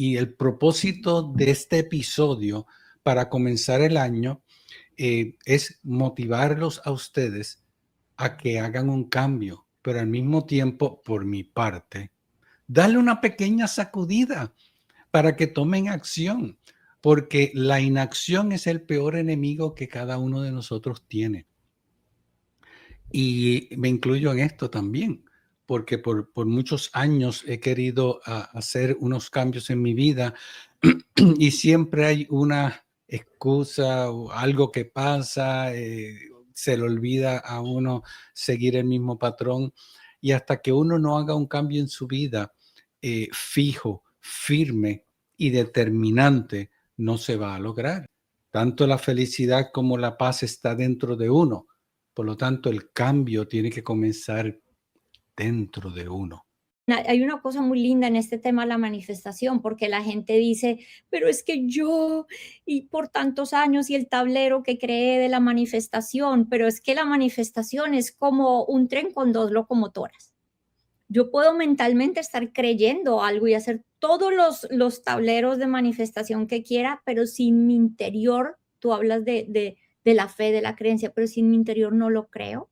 y el propósito de este episodio para comenzar el año es motivarlos a ustedes a que hagan un cambio, pero al mismo tiempo, por mi parte, darle una pequeña sacudida para que tomen acción, porque la inacción es el peor enemigo que cada uno de nosotros tiene. Y me incluyo en esto también, porque por muchos años he querido hacer unos cambios en mi vida y siempre hay una excusa o algo que pasa, se le olvida a uno seguir el mismo patrón y hasta que uno no haga un cambio en su vida fijo, firme y determinante, no se va a lograr. Tanto la felicidad como la paz está dentro de uno. Por lo tanto, el cambio tiene que comenzar dentro de uno. Hay una cosa muy linda en este tema, la manifestación, porque la gente dice, pero es que yo, y por tantos años, y el tablero que creé de la manifestación, pero es que la manifestación es como un tren con dos locomotoras. Yo puedo mentalmente estar creyendo algo y hacer todos los tableros de manifestación que quiera, pero sin mi interior, tú hablas de la fe, de la creencia, pero sin mi interior no lo creo.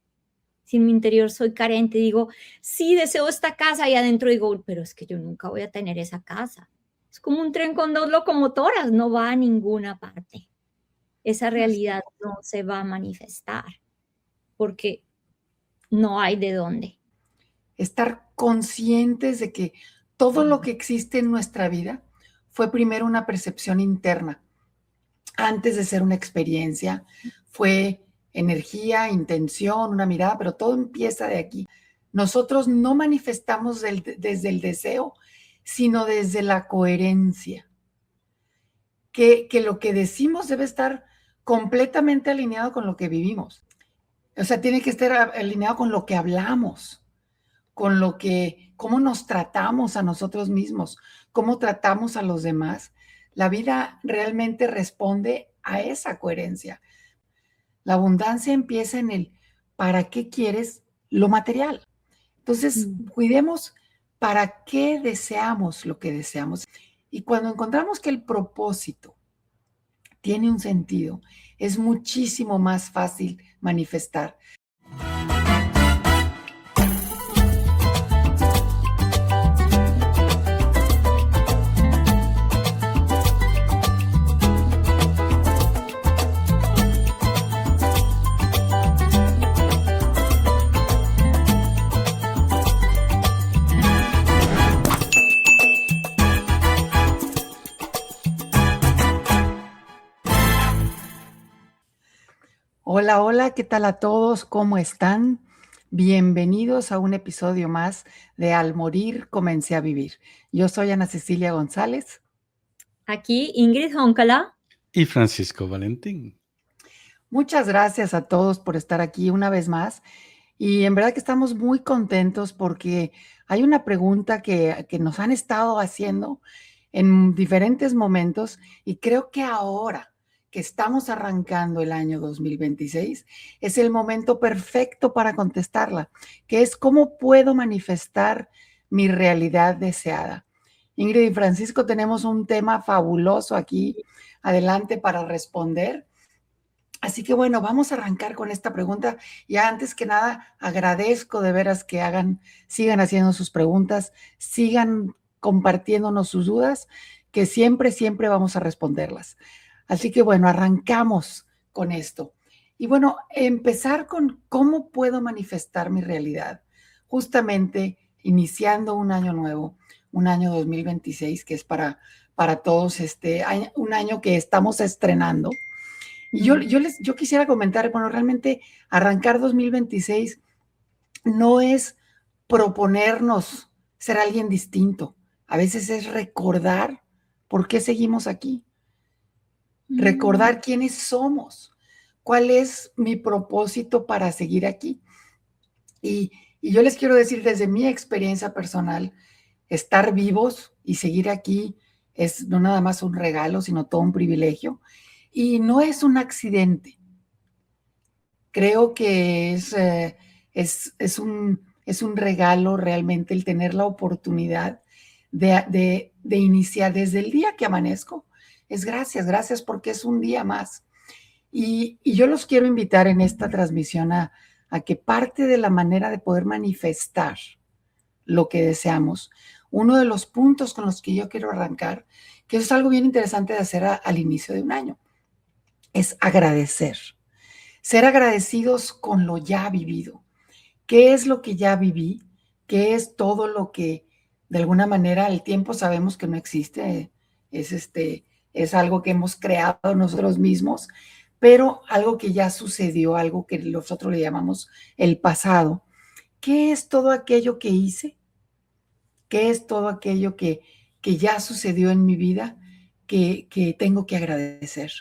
Sin mi interior soy carente, digo, sí, deseo esta casa y adentro digo, pero es que yo nunca voy a tener esa casa. Es como un tren con dos locomotoras, no va a ninguna parte. Esa realidad no se va a manifestar porque no hay de dónde. Estar conscientes de que todo lo que existe en nuestra vida fue primero una percepción interna. Antes de ser una experiencia, fue energía, intención, una mirada, pero todo empieza de aquí. Nosotros no manifestamos desde el deseo, sino desde la coherencia. Que lo que decimos debe estar completamente alineado con lo que vivimos. O sea, tiene que estar alineado con lo que hablamos, con cómo nos tratamos a nosotros mismos, cómo tratamos a los demás. La vida realmente responde a esa coherencia. La abundancia empieza en el ¿para qué quieres lo material? Entonces, cuidemos para qué deseamos lo que deseamos. Y cuando encontramos que el propósito tiene un sentido, es muchísimo más fácil manifestar. Hola, hola, ¿qué tal a todos? ¿Cómo están? Bienvenidos a un episodio más de Al Morir Comencé a Vivir. Yo soy Ana Cecilia González. Aquí Ingrid Jóncala. Y Francisco Valentín. Muchas gracias a todos por estar aquí una vez más. Y en verdad que estamos muy contentos porque hay una pregunta que nos han estado haciendo en diferentes momentos y creo que ahora que estamos arrancando el año 2026, es el momento perfecto para contestarla, que es ¿cómo puedo manifestar mi realidad deseada? Ingrid y Francisco, tenemos un tema fabuloso aquí adelante para responder. Así que bueno, vamos a arrancar con esta pregunta. Y antes que nada, agradezco de veras que sigan haciendo sus preguntas, sigan compartiéndonos sus dudas, que siempre, siempre vamos a responderlas. Así que bueno, arrancamos con esto. Y bueno, empezar con cómo puedo manifestar mi realidad. Justamente iniciando un año nuevo, un año 2026, que es para todos un año que estamos estrenando. Y yo quisiera comentar, bueno, realmente arrancar 2026 no es proponernos ser alguien distinto. A veces es recordar por qué seguimos aquí. Recordar quiénes somos, cuál es mi propósito para seguir aquí. Y yo les quiero decir desde mi experiencia personal, estar vivos y seguir aquí es no nada más un regalo, sino todo un privilegio. Y no es un accidente. Creo que es un regalo realmente el tener la oportunidad de de iniciar desde el día que amanezco, es gracias, gracias porque es un día más. Y yo los quiero invitar en esta transmisión a que parte de la manera de poder manifestar lo que deseamos, uno de los puntos con los que yo quiero arrancar, que eso es algo bien interesante de hacer al inicio de un año, es agradecer. Ser agradecidos con lo ya vivido. ¿Qué es lo que ya viví? ¿Qué es todo lo que, de alguna manera, el tiempo sabemos que no existe? Es algo que hemos creado nosotros mismos, pero algo que ya sucedió, algo que nosotros le llamamos el pasado. ¿Qué es todo aquello que hice? ¿Qué es todo aquello que ya sucedió en mi vida que tengo que agradecer?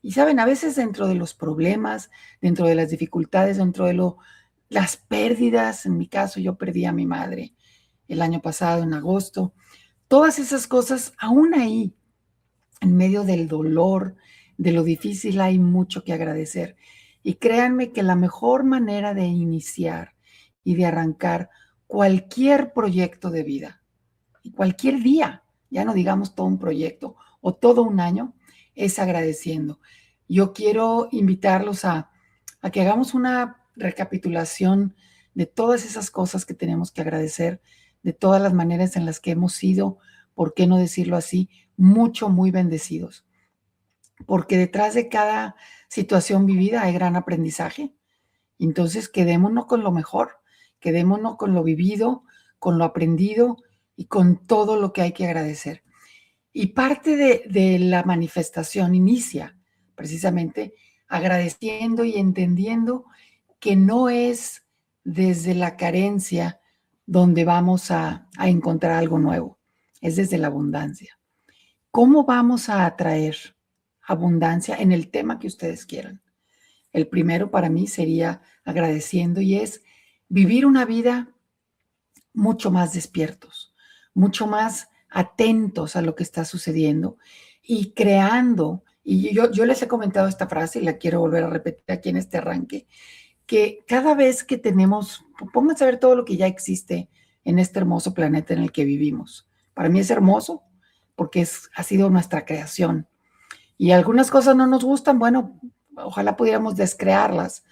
Y saben, a veces dentro de los problemas, dentro de las dificultades, dentro de las pérdidas, en mi caso yo perdí a mi madre el año pasado, en agosto, todas esas cosas, aún ahí, en medio del dolor, de lo difícil, hay mucho que agradecer. Y créanme que la mejor manera de iniciar y de arrancar cualquier proyecto de vida, y cualquier día, ya no digamos todo un proyecto o todo un año, es agradeciendo. Yo quiero invitarlos a que hagamos una recapitulación de todas esas cosas que tenemos que agradecer, de todas las maneras en las que hemos sido, ¿por qué no decirlo así? Muy bendecidos. Porque detrás de cada situación vivida hay gran aprendizaje. Entonces, quedémonos con lo mejor, quedémonos con lo vivido, con lo aprendido y con todo lo que hay que agradecer. Y parte de la manifestación inicia precisamente agradeciendo y entendiendo que no es desde la carencia donde vamos a encontrar algo nuevo, es desde la abundancia. ¿Cómo vamos a atraer abundancia en el tema que ustedes quieran? El primero para mí sería agradeciendo y es vivir una vida mucho más despiertos, mucho más atentos a lo que está sucediendo y creando, y yo les he comentado esta frase y la quiero volver a repetir aquí en este arranque, que cada vez que tenemos, pónganse a ver todo lo que ya existe en este hermoso planeta en el que vivimos. Para mí es hermoso porque ha sido nuestra creación. Y algunas cosas no nos gustan, bueno, ojalá pudiéramos descrearlas.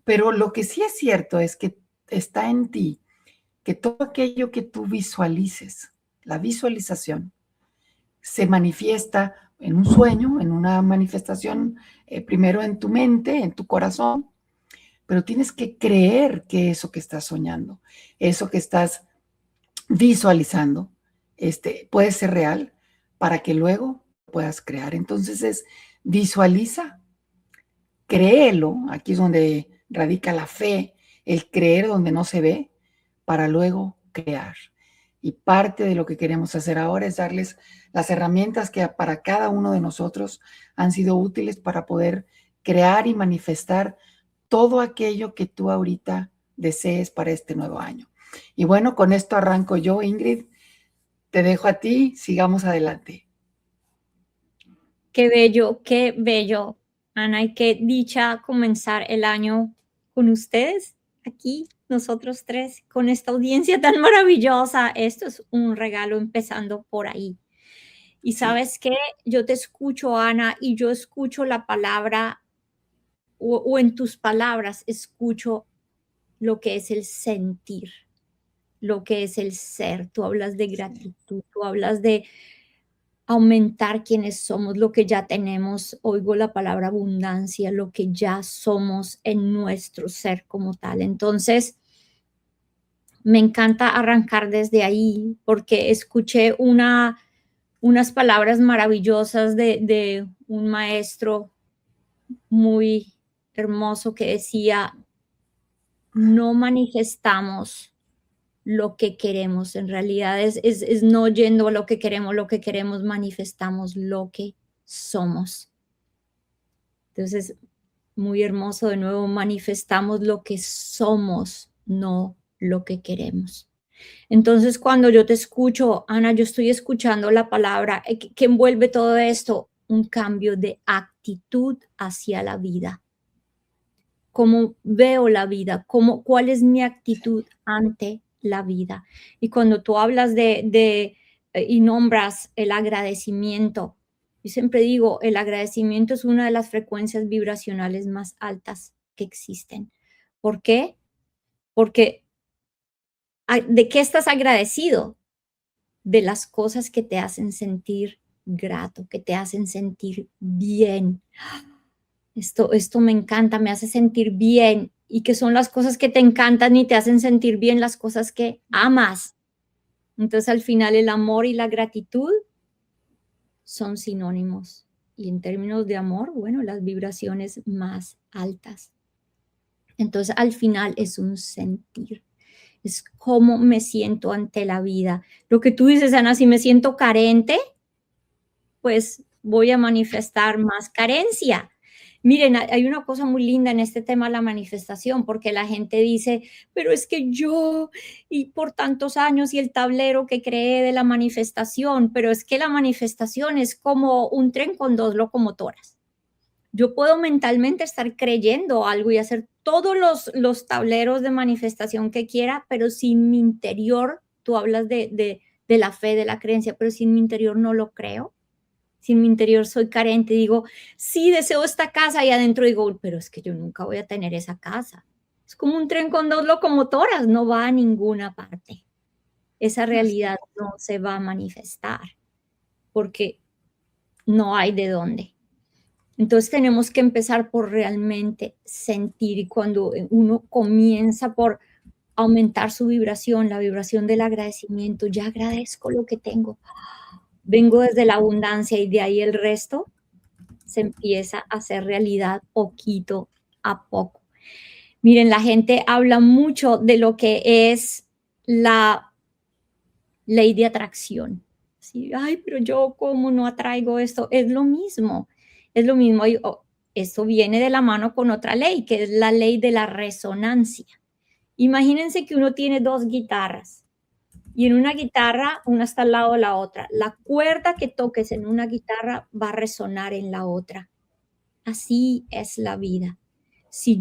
Pero lo que sí es cierto es que está en ti que todo aquello que tú visualices, la visualización, se manifiesta en un sueño, en una manifestación, primero en tu mente, en tu corazón, pero tienes que creer que eso que estás soñando, eso que estás visualizando, puede ser real para que luego puedas crear. Entonces visualiza, créelo, aquí es donde radica la fe, el creer donde no se ve, para luego crear. Y parte de lo que queremos hacer ahora es darles las herramientas que para cada uno de nosotros han sido útiles para poder crear y manifestar todo aquello que tú ahorita desees para este nuevo año. Y bueno, con esto arranco yo, Ingrid. Te dejo a ti, sigamos adelante. Qué bello, Ana, y qué dicha comenzar el año con ustedes aquí, nosotros tres, con esta audiencia tan maravillosa. Esto es un regalo empezando por ahí. Y sabes qué, yo te escucho, Ana, y yo escucho la palabra, o en tus palabras escucho lo que es el sentir, lo que es el ser. Tú hablas de gratitud, tú hablas de aumentar quienes somos, lo que ya tenemos. Oigo la palabra abundancia, lo que ya somos en nuestro ser como tal. Entonces, me encanta arrancar desde ahí porque escuché unas palabras maravillosas de un maestro muy hermoso que decía: no manifestamos lo que queremos, en realidad es no yendo a lo que queremos, manifestamos lo que somos. Entonces, muy hermoso, de nuevo, manifestamos lo que somos, no lo que queremos. Entonces, cuando yo te escucho, Ana, yo estoy escuchando la palabra que envuelve todo esto, un cambio de actitud hacia la vida. Cómo veo la vida, cuál es mi actitud ante la vida. Y cuando tú hablas de y nombras el agradecimiento. Yo siempre digo, el agradecimiento es una de las frecuencias vibracionales más altas que existen. ¿Por qué? Porque ¿de qué estás agradecido? De las cosas que te hacen sentir grato, que te hacen sentir bien. Esto me encanta, me hace sentir bien. Y que son las cosas que te encantan y te hacen sentir bien, las cosas que amas. Entonces, al final, el amor y la gratitud son sinónimos. Y en términos de amor, bueno, las vibraciones más altas. Entonces, al final es un sentir. Es cómo me siento ante la vida. Lo que tú dices, Ana, si me siento carente, pues voy a manifestar más carencia. Miren, hay una cosa muy linda en este tema de la manifestación, porque la gente dice, pero es que yo, y por tantos años, y el tablero que creé de la manifestación, pero es que la manifestación es como un tren con dos locomotoras. Yo puedo mentalmente estar creyendo algo y hacer todos los tableros de manifestación que quiera, pero sin mi interior, tú hablas de la fe, de la creencia, pero sin mi interior no lo creo. Si en mi interior soy carente, digo, sí, deseo esta casa y adentro digo, pero es que yo nunca voy a tener esa casa. Es como un tren con dos locomotoras, no va a ninguna parte. Esa realidad no se va a manifestar porque no hay de dónde. Entonces tenemos que empezar por realmente sentir, y cuando uno comienza por aumentar su vibración, la vibración del agradecimiento, ya agradezco lo que tengo. Vengo desde la abundancia y de ahí el resto se empieza a hacer realidad poquito a poco. Miren, la gente habla mucho de lo que es la ley de atracción. ¿Sí? Ay, pero yo cómo no atraigo esto. Es lo mismo. Esto viene de la mano con otra ley, que es la ley de la resonancia. Imagínense que uno tiene dos guitarras. Y en una guitarra, una está al lado de la otra. La cuerda que toques en una guitarra va a resonar en la otra. Así es la vida. Si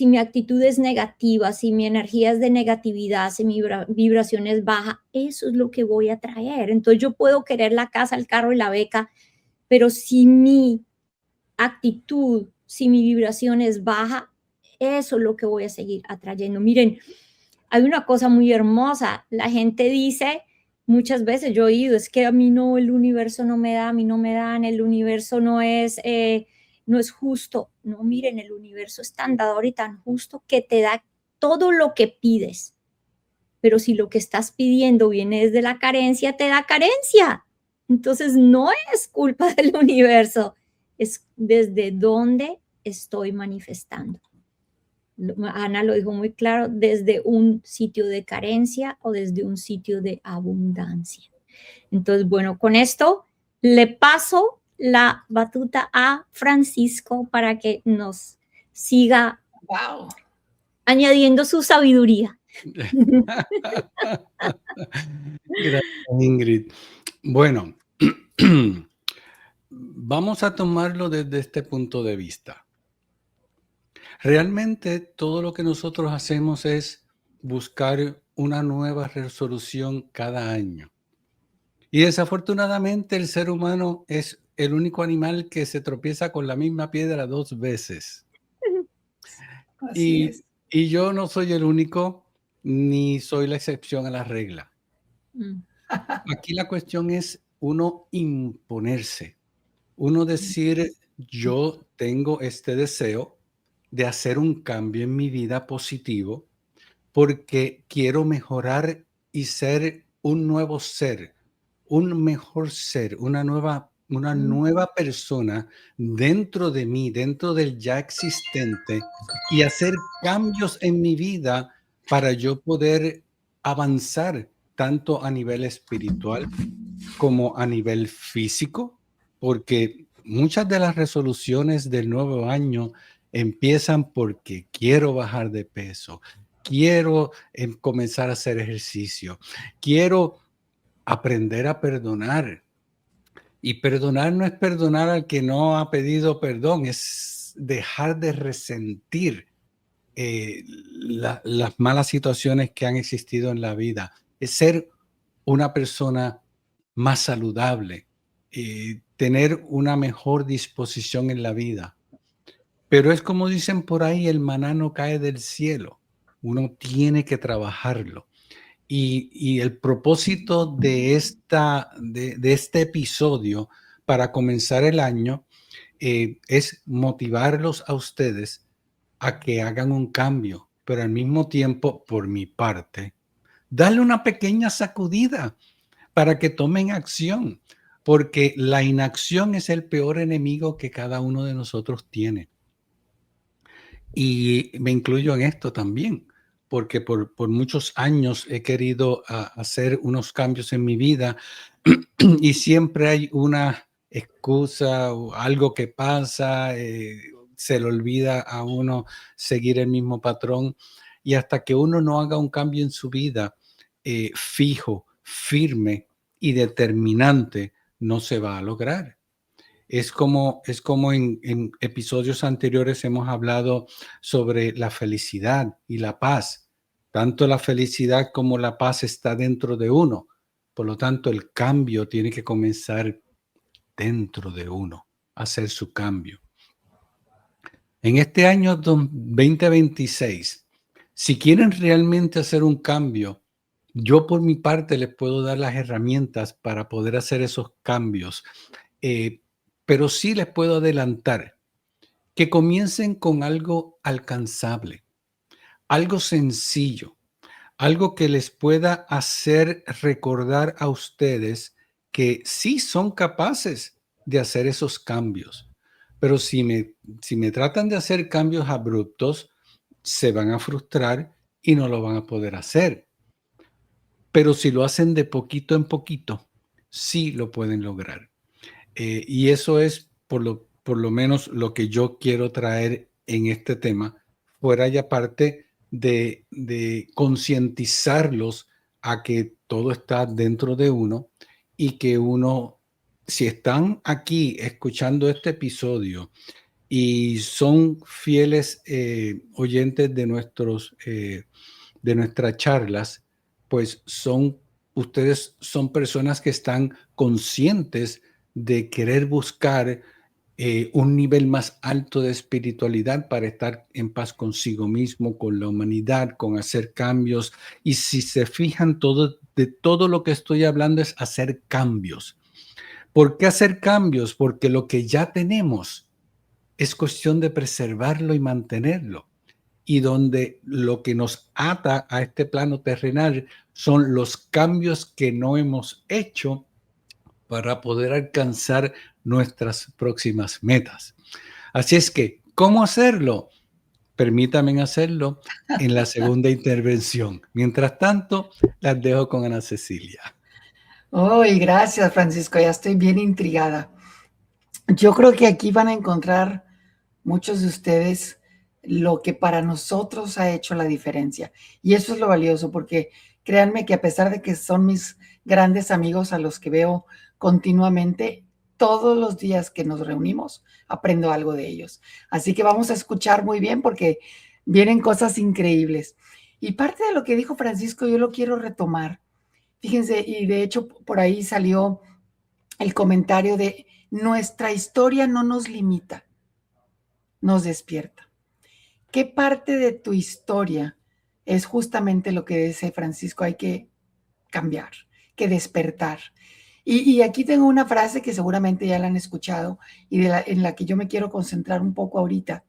mi actitud es negativa, si mi energía es de negatividad, si mi vibración es baja, eso es lo que voy a traer. Entonces yo puedo querer la casa, el carro y la beca, pero si mi actitud, si mi vibración es baja, eso es lo que voy a seguir atrayendo. Miren, hay una cosa muy hermosa. La gente dice, muchas veces yo he oído, es que a mí no, el universo no me da, a mí no me dan, el universo no es justo. No, miren, el universo es tan dador y tan justo que te da todo lo que pides. Pero si lo que estás pidiendo viene desde la carencia, te da carencia. Entonces no es culpa del universo, es desde dónde estoy manifestando. Ana lo dijo muy claro, desde un sitio de carencia o desde un sitio de abundancia. Entonces, bueno, con esto le paso la batuta a Francisco para que nos siga añadiendo su sabiduría. Gracias, Ingrid. Bueno, vamos a tomarlo desde este punto de vista. Realmente todo lo que nosotros hacemos es buscar una nueva resolución cada año. Y desafortunadamente el ser humano es el único animal que se tropieza con la misma piedra 2 veces. Así es. Y yo no soy el único, ni soy la excepción a la regla. Aquí la cuestión es uno imponerse, uno decir, yo tengo este deseo de hacer un cambio en mi vida positivo porque quiero mejorar y ser un nuevo ser, un mejor ser, una nueva persona dentro de mí, dentro del ya existente, y hacer cambios en mi vida para yo poder avanzar tanto a nivel espiritual como a nivel físico, porque muchas de las resoluciones del nuevo año empiezan porque quiero bajar de peso, quiero comenzar a hacer ejercicio, quiero aprender a perdonar. Y perdonar no es perdonar al que no ha pedido perdón, es dejar de resentir las malas situaciones que han existido en la vida. Es ser una persona más saludable, tener una mejor disposición en la vida. Pero es como dicen por ahí, el maná no cae del cielo. Uno tiene que trabajarlo. Y el propósito de este episodio para comenzar el año es motivarlos a ustedes a que hagan un cambio, pero al mismo tiempo, por mi parte, darle una pequeña sacudida para que tomen acción, porque la inacción es el peor enemigo que cada uno de nosotros tiene. Y me incluyo en esto también, porque por muchos años he querido hacer unos cambios en mi vida y siempre hay una excusa o algo que pasa, se le olvida a uno seguir el mismo patrón y hasta que uno no haga un cambio en su vida fijo, firme y determinante, no se va a lograr. Es como en episodios anteriores hemos hablado sobre la felicidad y la paz. Tanto la felicidad como la paz está dentro de uno. Por lo tanto, el cambio tiene que comenzar dentro de uno, hacer su cambio. En este año 2026, si quieren realmente hacer un cambio, yo por mi parte les puedo dar las herramientas para poder hacer esos cambios. Pero sí les puedo adelantar que comiencen con algo alcanzable, algo sencillo, algo que les pueda hacer recordar a ustedes que sí son capaces de hacer esos cambios. Pero si me tratan de hacer cambios abruptos, se van a frustrar y no lo van a poder hacer. Pero si lo hacen de poquito en poquito, sí lo pueden lograr. Y eso es por lo menos lo que yo quiero traer en este tema, fuera y aparte de concientizarlos a que todo está dentro de uno y que uno, si están aquí escuchando este episodio y son fieles oyentes de de nuestras charlas, pues ustedes son personas que están conscientes de querer buscar un nivel más alto de espiritualidad para estar en paz consigo mismo, con la humanidad, con hacer cambios. Y si se fijan, de todo lo que estoy hablando es hacer cambios. ¿Por qué hacer cambios? Porque lo que ya tenemos es cuestión de preservarlo y mantenerlo. Y donde lo que nos ata a este plano terrenal son los cambios que no hemos hecho para poder alcanzar nuestras próximas metas. Así es que, ¿cómo hacerlo? Permítanme hacerlo en la segunda intervención. Mientras tanto, las dejo con Ana Cecilia. Ay, gracias, Francisco. Ya estoy bien intrigada. Yo creo que aquí van a encontrar muchos de ustedes lo que para nosotros ha hecho la diferencia. Y eso es lo valioso, porque créanme que a pesar de que son mis grandes amigos a los que veo continuamente, todos los días que nos reunimos, aprendo algo de ellos. Así que vamos a escuchar muy bien porque vienen cosas increíbles. Y parte de lo que dijo Francisco, yo lo quiero retomar. Fíjense, y de hecho por ahí salió el comentario de nuestra historia no nos limita, nos despierta. ¿Qué parte de tu historia es justamente lo que dice Francisco? Hay que cambiar, que despertar. Y aquí tengo una frase que seguramente ya la han escuchado y en la que yo me quiero concentrar un poco ahorita.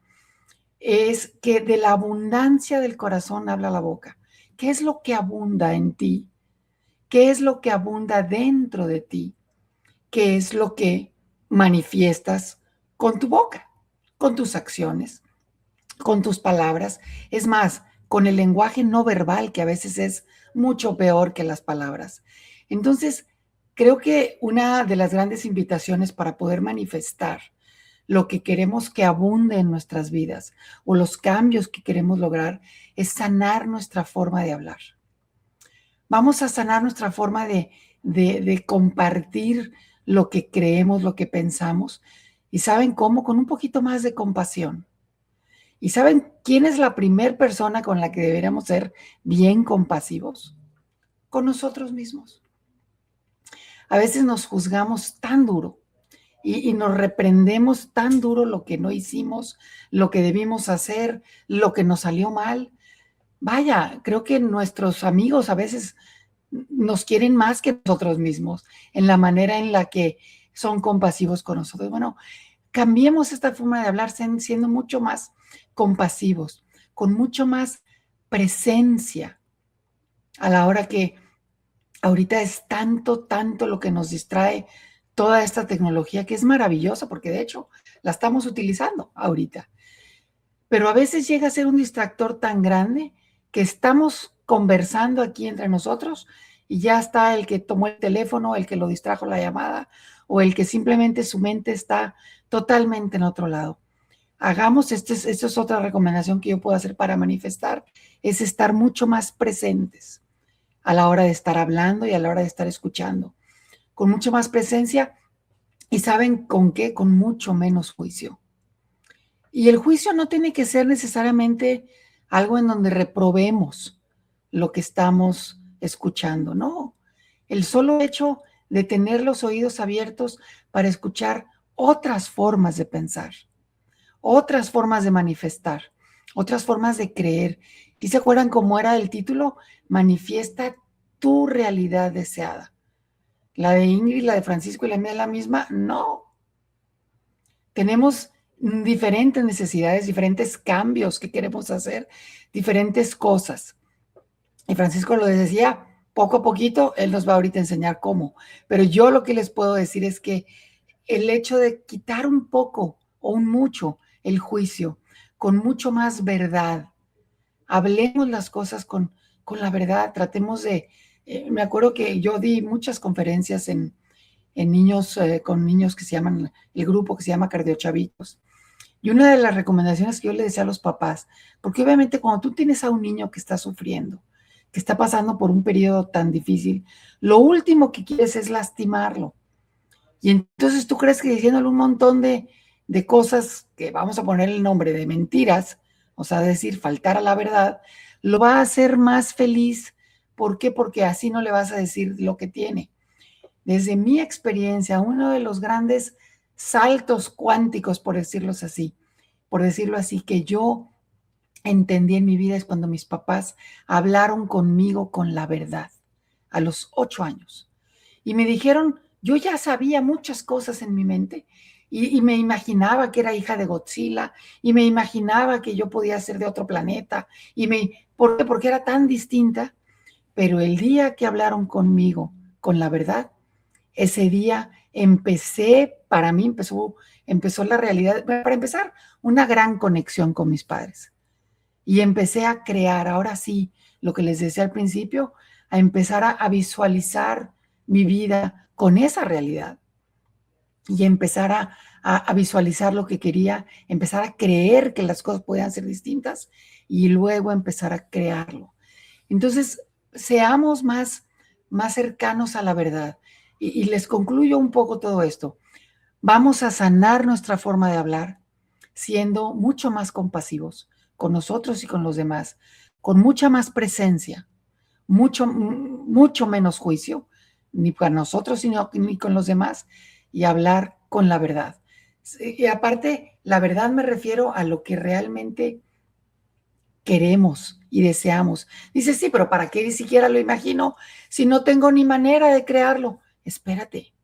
Es que de la abundancia del corazón habla la boca. ¿Qué es lo que abunda en ti? ¿Qué es lo que abunda dentro de ti? ¿Qué es lo que manifiestas con tu boca, con tus acciones, con tus palabras? Es más, con el lenguaje no verbal, que a veces es mucho peor que las palabras. Entonces, creo que una de las grandes invitaciones para poder manifestar lo que queremos que abunde en nuestras vidas o los cambios que queremos lograr es sanar nuestra forma de hablar. Vamos a sanar nuestra forma de compartir lo que creemos, lo que pensamos. ¿Y saben cómo? Con un poquito más de compasión. ¿Y saben quién es la primera persona con la que deberíamos ser bien compasivos? Con nosotros mismos. a veces nos juzgamos tan duro y nos reprendemos tan duro lo que no hicimos, lo que debimos hacer, lo que nos salió mal. Vaya, creo que nuestros amigos a veces nos quieren más que nosotros mismos en la manera en la que son compasivos con nosotros. Bueno, cambiemos esta forma de hablar siendo mucho más compasivos, con mucho más presencia a la hora que ahorita es tanto lo que nos distrae toda esta tecnología, que es maravillosa porque de hecho la estamos utilizando ahorita. Pero a veces llega a ser un distractor tan grande que estamos conversando aquí entre nosotros y ya está el que tomó el teléfono, el que lo distrajo la llamada o el que simplemente su mente está totalmente en otro lado. Hagamos, esto es otra recomendación que yo puedo hacer para manifestar, es estar mucho más presentes a la hora de estar hablando y a la hora de estar escuchando, con mucho más presencia y ¿saben con qué? Con mucho menos juicio. Y el juicio no tiene que ser necesariamente algo en donde reprobemos lo que estamos escuchando, no. El solo hecho de tener los oídos abiertos para escuchar otras formas de pensar, otras formas de manifestar, otras formas de creer. ¿Y se acuerdan cómo era el título? Manifiesta tu realidad deseada. La de Ingrid, la de Francisco y la mía es la misma. No. Tenemos diferentes necesidades, diferentes cambios que queremos hacer, diferentes cosas. Y Francisco lo decía, poco a poquito, él nos va ahorita a enseñar cómo. Pero yo lo que les puedo decir es que el hecho de quitar un poco o un mucho el juicio, con mucho más verdad, hablemos las cosas con la verdad, tratemos de... me acuerdo que yo di muchas conferencias en niños, con niños que se llaman, el grupo que se llama Cardiochavitos. Y una de las recomendaciones que yo le decía a los papás, porque obviamente cuando tú tienes a un niño que está sufriendo, que está pasando por un periodo tan difícil, lo último que quieres es lastimarlo. Y entonces tú crees que diciéndole un montón de cosas, que vamos a poner el nombre de mentiras, o sea, decir, faltar a la verdad, lo va a hacer más feliz. ¿Por qué? Porque así no le vas a decir lo que tiene. Desde mi experiencia, uno de los grandes saltos cuánticos, por decirlo así, que yo entendí en mi vida es cuando mis papás hablaron conmigo con la verdad, a los 8 años. Y me dijeron, yo ya sabía muchas cosas en mi mente y me imaginaba que era hija de Godzilla y me imaginaba que yo podía ser de otro planeta. ¿Por qué? Porque era tan distinta. Pero el día que hablaron conmigo con la verdad, ese día para mí empezó la realidad, para empezar, una gran conexión con mis padres. Y empecé a crear, ahora sí, lo que les decía al principio, a empezar a visualizar mi vida con esa realidad. Y empezar a visualizar lo que quería, empezar a creer que las cosas podían ser distintas y luego empezar a crearlo. Entonces, seamos más cercanos a la verdad. Y les concluyo un poco todo esto. Vamos a sanar nuestra forma de hablar, siendo mucho más compasivos con nosotros y con los demás, con mucha más presencia, mucho menos juicio, ni para nosotros ni con los demás, y hablar con la verdad. Y aparte, la verdad me refiero a lo que realmente queremos y deseamos. Dice, sí, pero ¿para qué ni siquiera lo imagino si no tengo ni manera de crearlo? Espérate,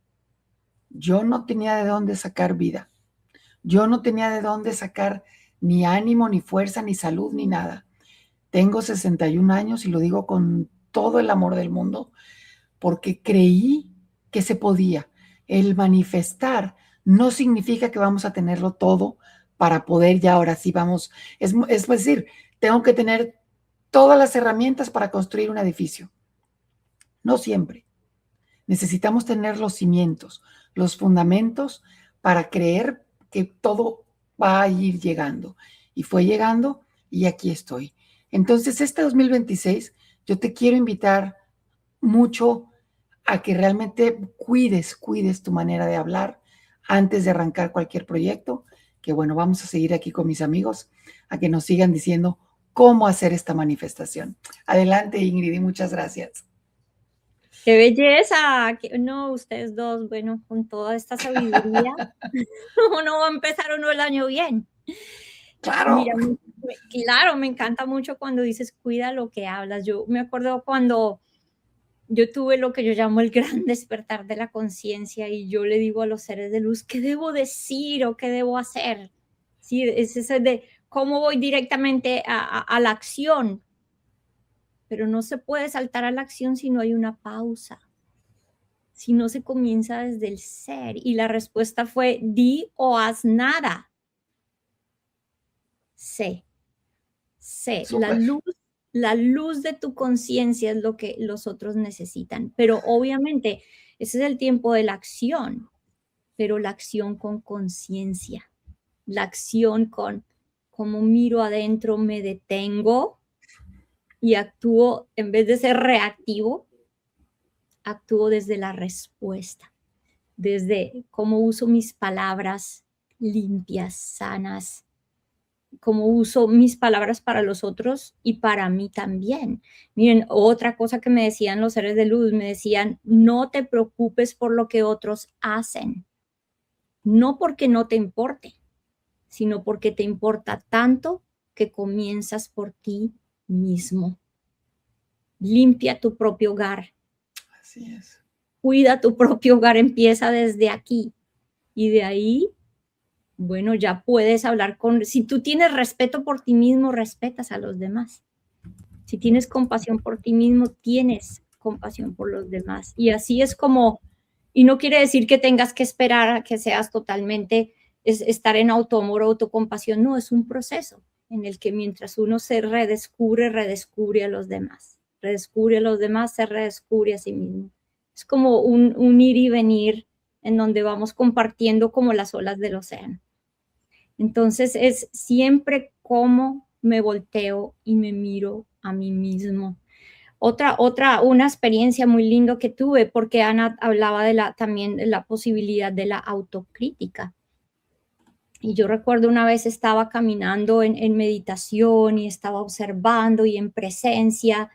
yo no tenía de dónde sacar vida. Yo no tenía de dónde sacar ni ánimo, ni fuerza, ni salud, ni nada. Tengo 61 años y lo digo con todo el amor del mundo, porque creí que se podía. El manifestar no significa que vamos a tenerlo todo para poder ya ahora sí vamos. Es decir, tengo que tener todas las herramientas para construir un edificio. No siempre. Necesitamos tener los cimientos, los fundamentos para creer que todo va a ir llegando. Y fue llegando y aquí estoy. Entonces, este 2026, yo te quiero invitar mucho a que realmente cuides tu manera de hablar antes de arrancar cualquier proyecto, que bueno, vamos a seguir aquí con mis amigos a que nos sigan diciendo cómo hacer esta manifestación. Adelante, Ingrid, y muchas gracias. ¡Qué belleza! No, ustedes dos, bueno, con toda esta sabiduría, uno va a empezar uno el año bien. Claro. Mira, claro, me encanta mucho cuando dices cuida lo que hablas. Yo me acuerdo cuando yo tuve lo que yo llamo el gran despertar de la conciencia y yo le digo a los seres de luz, ¿qué debo decir o qué debo hacer? Sí, es ese de cómo voy directamente a la acción, pero no se puede saltar a la acción si no hay una pausa, si no se comienza desde el ser. Y la respuesta fue, di o haz nada. Sé, sé, Súper. la luz de tu conciencia es lo que los otros necesitan, pero obviamente ese es el tiempo de la acción, pero la acción con conciencia, la acción con cómo miro adentro, me detengo y actúo, en vez de ser reactivo, actúo desde la respuesta, desde cómo uso mis palabras limpias, sanas, cómo uso mis palabras para los otros y para mí también. Miren, otra cosa que me decían los seres de luz, me decían, no te preocupes por lo que otros hacen, no porque no te importe, sino porque te importa tanto que comienzas por ti mismo. Limpia tu propio hogar, Así es. cuida tu propio hogar, empieza desde aquí y de ahí, bueno, ya puedes hablar si tú tienes respeto por ti mismo, respetas a los demás. Si tienes compasión por ti mismo, tienes compasión por los demás. Y así es como, y no quiere decir que tengas que esperar a que seas totalmente, estar en autoamor o autocompasión, no, es un proceso en el que mientras uno se redescubre, redescubre a los demás. Redescubre a los demás, se redescubre a sí mismo. Es como un ir y venir en donde vamos compartiendo como las olas del océano. Entonces es siempre cómo me volteo y me miro a mí mismo. Una experiencia muy lindo que tuve, porque Ana hablaba también de la posibilidad de la autocrítica. Y yo recuerdo una vez estaba caminando en meditación y estaba observando y en presencia,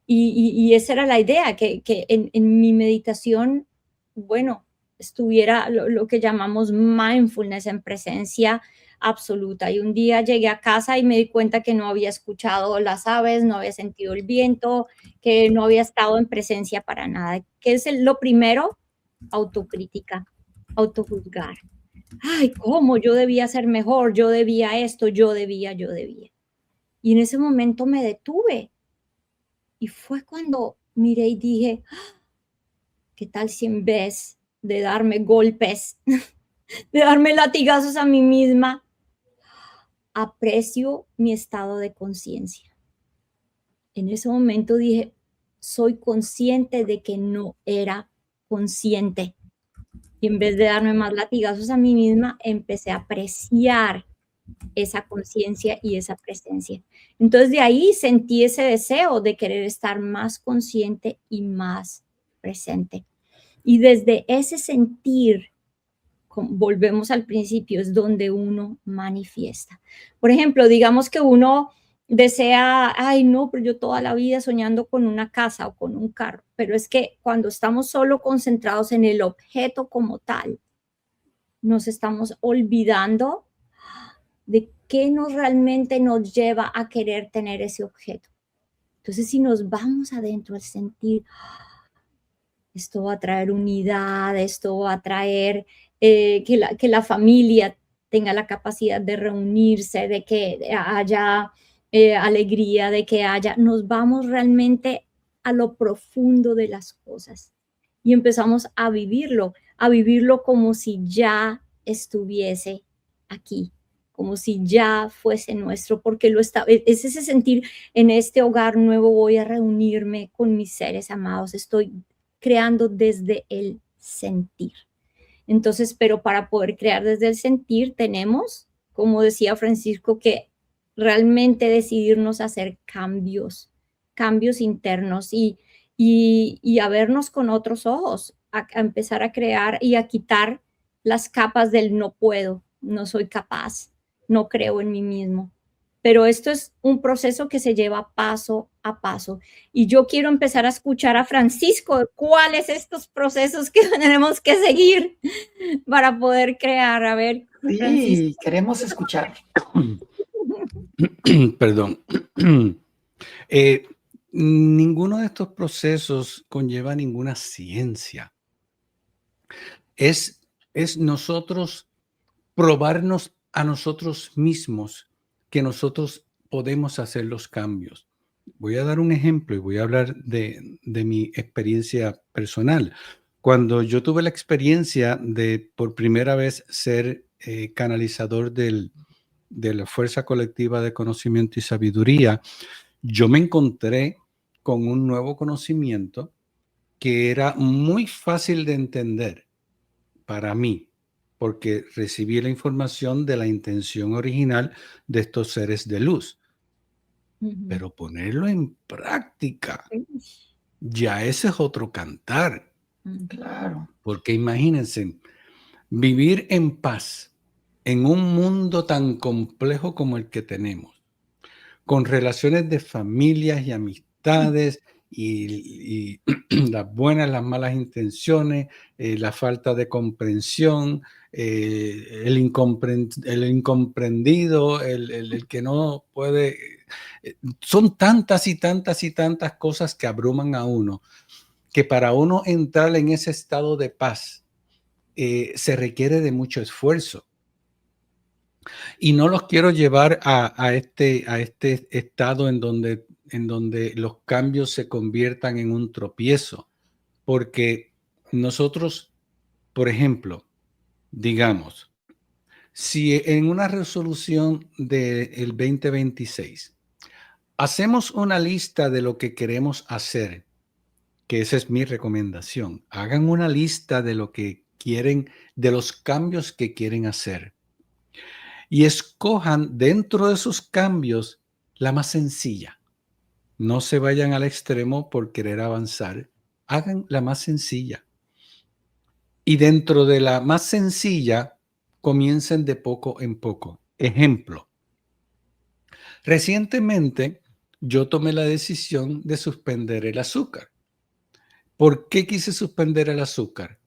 y esa era la idea, que en mi meditación, bueno, estuviera lo que llamamos mindfulness, en presencia absoluta. Y un día llegué a casa y me di cuenta que no había escuchado las aves, no había sentido el viento, que no había estado en presencia para nada. ¿Qué es lo primero? Autocrítica, autojuzgar. Ay, ¿cómo? Yo debía ser mejor, yo debía esto, yo debía. Y en ese momento me detuve. Y fue cuando miré y dije, ¿qué tal si en vez de darme golpes, de darme latigazos a mí misma, aprecio mi estado de conciencia? En ese momento dije, soy consciente de que no era consciente. Y en vez de darme más latigazos a mí misma, empecé a apreciar esa conciencia y esa presencia. Entonces de ahí sentí ese deseo de querer estar más consciente y más presente. Y desde ese sentir, volvemos al principio, es donde uno manifiesta. Por ejemplo, digamos que uno desea, ay no, pero yo toda la vida soñando con una casa o con un carro, pero es que cuando estamos solo concentrados en el objeto como tal, nos estamos olvidando de qué realmente nos lleva a querer tener ese objeto. Entonces, si nos vamos adentro al sentir, esto va a traer unidad, esto va a traer que la familia tenga la capacidad de reunirse, de que haya alegría, de que nos vamos realmente a lo profundo de las cosas y empezamos a vivirlo como si ya estuviese aquí, como si ya fuese nuestro, porque es ese sentir, en este hogar nuevo voy a reunirme con mis seres amados, estoy creando desde el sentir. Entonces, pero para poder crear desde el sentir tenemos, como decía Francisco, que realmente decidirnos a hacer cambios internos y a vernos con otros ojos, a empezar a crear y a quitar las capas del no puedo, no soy capaz, no creo en mí mismo. pero esto es un proceso que se lleva paso a paso. Y yo quiero empezar a escuchar a Francisco, cuáles estos procesos que tenemos que seguir para poder crear. A ver, Francisco. Sí, queremos escuchar. Perdón. Ninguno de estos procesos conlleva ninguna ciencia. Es nosotros probarnos a nosotros mismos que nosotros podemos hacer los cambios. Voy a dar un ejemplo y voy a hablar de mi experiencia personal. Cuando yo tuve la experiencia de por primera vez ser canalizador de la Fuerza Colectiva de Conocimiento y Sabiduría, yo me encontré con un nuevo conocimiento que era muy fácil de entender para mí, porque recibí la información de la intención original de estos seres de luz. Pero ponerlo en práctica, ya ese es otro cantar. Claro. Porque imagínense, vivir en paz en un mundo tan complejo como el que tenemos, con relaciones de familias y amistades y las buenas, las malas intenciones, la falta de comprensión, el incomprendido, el que no puede. Son tantas y tantas y tantas cosas que abruman a uno, que para uno entrar en ese estado de paz se requiere de mucho esfuerzo. Y no los quiero llevar a este estado en donde los cambios se conviertan en un tropiezo, porque nosotros, por ejemplo, digamos, si en una resolución del 2026 hacemos una lista de lo que queremos hacer, que esa es mi recomendación, hagan una lista de lo que quieren, de los cambios que quieren hacer. Y escojan dentro de esos cambios la más sencilla. No se vayan al extremo por querer avanzar. Hagan la más sencilla. Y dentro de la más sencilla, comiencen de poco en poco. Ejemplo. Recientemente, yo tomé la decisión de suspender el azúcar. ¿Por qué quise suspender el azúcar?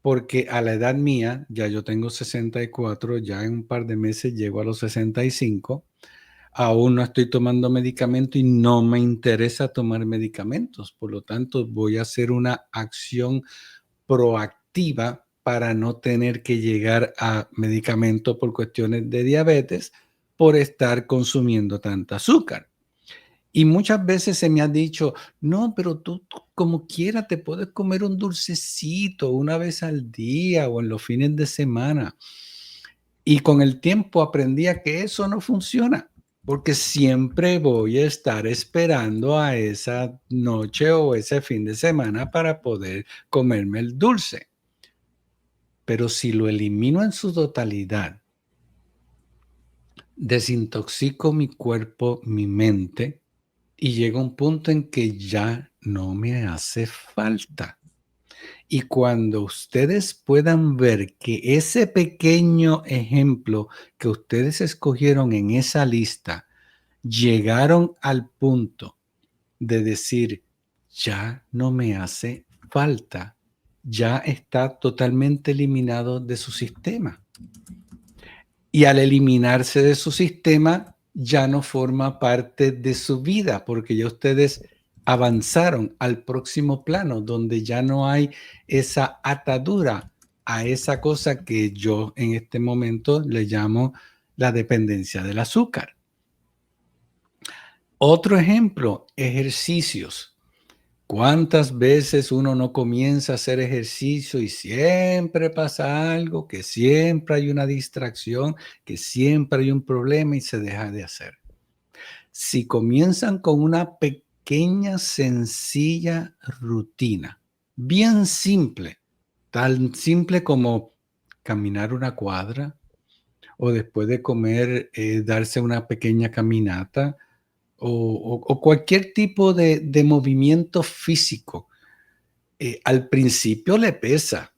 Porque a la edad mía, ya yo tengo 64, ya en un par de meses llego a los 65, aún no estoy tomando medicamento y no me interesa tomar medicamentos. Por lo tanto, voy a hacer una acción proactiva para no tener que llegar a medicamento por cuestiones de diabetes por estar consumiendo tanta azúcar. Y muchas veces se me ha dicho, no, pero tú como quiera te puedes comer un dulcecito una vez al día o en los fines de semana. Y con el tiempo aprendí a que eso no funciona, porque siempre voy a estar esperando a esa noche o ese fin de semana para poder comerme el dulce. Pero si lo elimino en su totalidad, desintoxico mi cuerpo, mi mente, y llega un punto en que ya no me hace falta. Y cuando ustedes puedan ver que ese pequeño ejemplo que ustedes escogieron en esa lista, llegaron al punto de decir, ya no me hace falta, ya está totalmente eliminado de su sistema. Y al eliminarse de su sistema, ya no forma parte de su vida, porque ya ustedes avanzaron al próximo plano, donde ya no hay esa atadura a esa cosa que yo en este momento le llamo la dependencia del azúcar. Otro ejemplo, ejercicios. ¿Cuántas veces uno no comienza a hacer ejercicio y siempre pasa algo, que siempre hay una distracción, que siempre hay un problema y se deja de hacer? Si comienzan con una pequeña, sencilla rutina, bien simple, tan simple como caminar una cuadra o después de comer darse una pequeña caminata, o cualquier tipo de movimiento físico, al principio le pesa,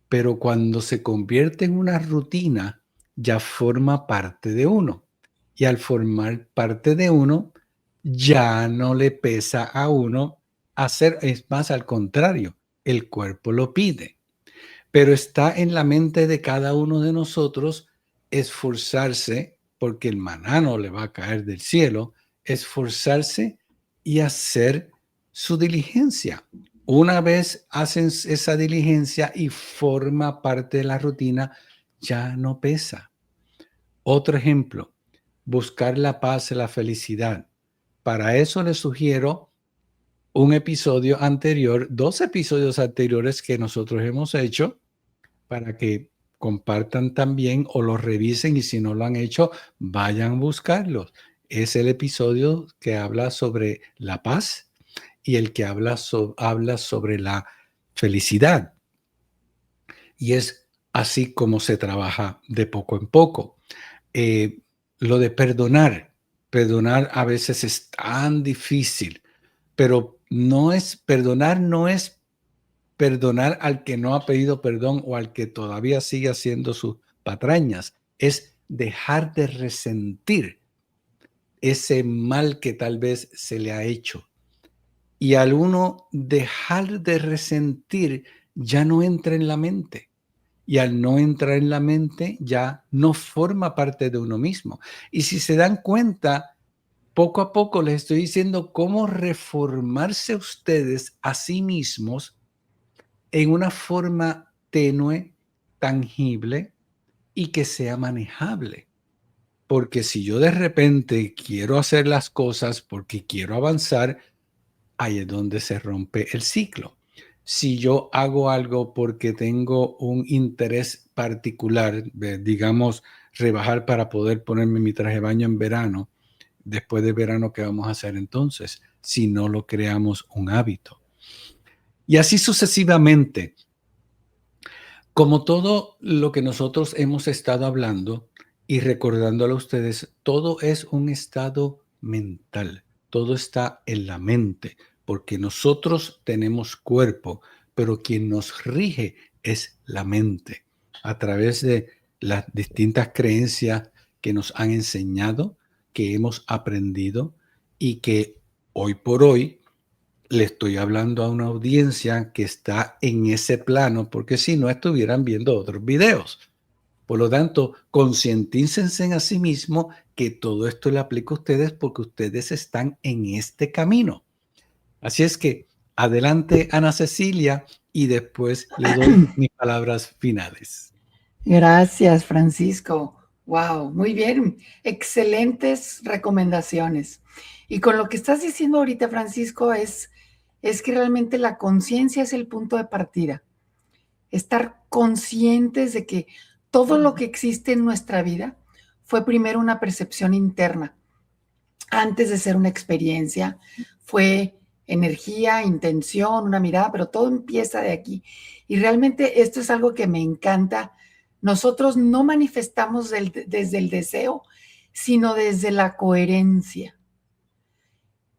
pero cuando se convierte en una rutina, ya forma parte de uno. Y al formar parte de uno, ya no le pesa a uno hacer, es más al contrario, el cuerpo lo pide. Pero está en la mente de cada uno de nosotros esforzarse, porque el maná no le va a caer del cielo, esforzarse y hacer su diligencia. Una vez hacen esa diligencia y forma parte de la rutina, ya no pesa. Otro ejemplo, buscar la paz y la felicidad. Para eso les sugiero un episodio anterior, 2 episodios anteriores que nosotros hemos hecho para que compartan también o los revisen, y si no lo han hecho, vayan a buscarlos. Es el episodio que habla sobre la paz y el que habla sobre la felicidad. Y es así como se trabaja de poco en poco. Lo de perdonar a veces es tan difícil, pero perdonar no es perdonar al que no ha pedido perdón o al que todavía sigue haciendo sus patrañas. Es dejar de resentir ese mal que tal vez se le ha hecho. Y al uno dejar de resentir, ya no entra en la mente. Y al no entrar en la mente, ya no forma parte de uno mismo. Y si se dan cuenta, poco a poco les estoy diciendo cómo reformarse ustedes a sí mismos en una forma tenue, tangible y que sea manejable. Porque si yo de repente quiero hacer las cosas porque quiero avanzar, ahí es donde se rompe el ciclo. Si yo hago algo porque tengo un interés particular, digamos, rebajar para poder ponerme mi traje de baño en verano, después de verano, ¿qué vamos a hacer entonces? Si no lo creamos un hábito. Y así sucesivamente. Como todo lo que nosotros hemos estado hablando y recordándolo a ustedes, todo es un estado mental, todo está en la mente, porque nosotros tenemos cuerpo, pero quien nos rige es la mente, a través de las distintas creencias que nos han enseñado, que hemos aprendido y que hoy por hoy le estoy hablando a una audiencia que está en ese plano, porque si no estuvieran viendo otros videos. Por lo tanto, concientícense a sí mismo que todo esto le aplica a ustedes porque ustedes están en este camino. Así es que adelante, Ana Cecilia, y después le doy mis palabras finales. Gracias, Francisco. Wow, muy bien. Excelentes recomendaciones. Y con lo que estás diciendo ahorita, Francisco, es que realmente la conciencia es el punto de partida. Estar conscientes de que todo lo que existe en nuestra vida fue primero una percepción interna. Antes de ser una experiencia, fue energía, intención, una mirada, pero todo empieza de aquí. Y realmente esto es algo que me encanta. Nosotros no manifestamos desde el deseo, sino desde la coherencia.